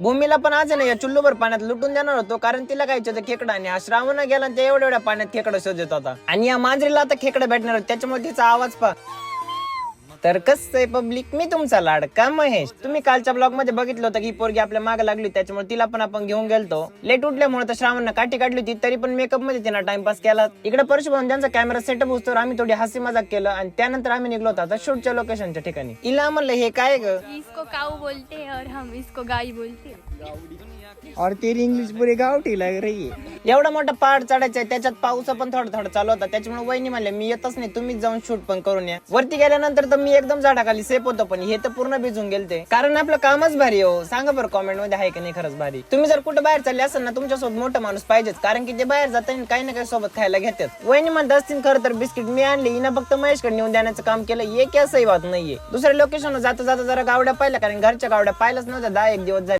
भूमीला पण आज ना या चुल्लूभर पाण्यात लुटून देणार होतो, कारण तिला काय खेकडा आणि श्रावण गेला आणि ते एवढ्या पाण्यात खेकडा शोधत होता. आणि या मांजरीला आता खेकडा भेटणार होता, त्याच्यामुळे तिचा आवाज पा. तर कसं आहे पब्लिक, मी तुमचा लाडका महेश. तुम्ही कालच्या ब्लॉग मध्ये बघितलं होतं की पोरगी आपल्या मागे लागली, त्याच्यामुळे तिला पण आपण घेऊन गेलतो. लेट उठल्यामुळे तर श्रावणनं काठी काढली होती, तरी पण मेकअप मध्ये तिला टाइमपास केला. इकडे परशुभाऊन ज्यांचा कॅमेरा सेटअप होतो आम्ही थोडी हसी मजाक केलं आणि त्यानंतर आम्ही निघलो होतो आता शूटच्या लोकेशनच्या ठिकाणी. इला म्हणलं हे काय ग, इसको काऊ बोलते हैं और हम इसको गाई बोलते हैं. और तेरी इंग्लिश पुरी गावठी लाग रही है. एवढा मोठा पहाड चढायचा आहे, त्याच्यात पाऊस पण थोडा थोडा चालू होता, त्याच्यामुळे वहिनी म्हणले मी येतच नाही, तुम्हीच जाऊन शूट पण करून या. वरती गेल्यानंतर तर मी एकदम झाडाखाली सेफ होतो, पण हे तर पूर्ण भिजून गेलते, कारण आपलं कामच भारी हो. सांगा बरं कॉमेंट मध्ये आहे की नाही खरंच भारी. तुम्ही जर कुठे बाहेर चालले असेल ना, तुमच्यासोबत मोठा माणूस पाहिजेच, कारण की ते बाहेर जाताना काही ना काही सोबत खायला घेतात. वहिनी म्हणत असतील खरं तर बिस्किट मी आणली, हिनं फक्त महेशकडे नेऊन देण्याचं काम केलं. हे काय सही बात नाहीये. दुसऱ्या लोकेशन जाता जाता जरा गावड्या पाहिल्या, कारण घरच्या गावड्या पाहिल्याच नव्हत्या 10 एक दिवस झाले.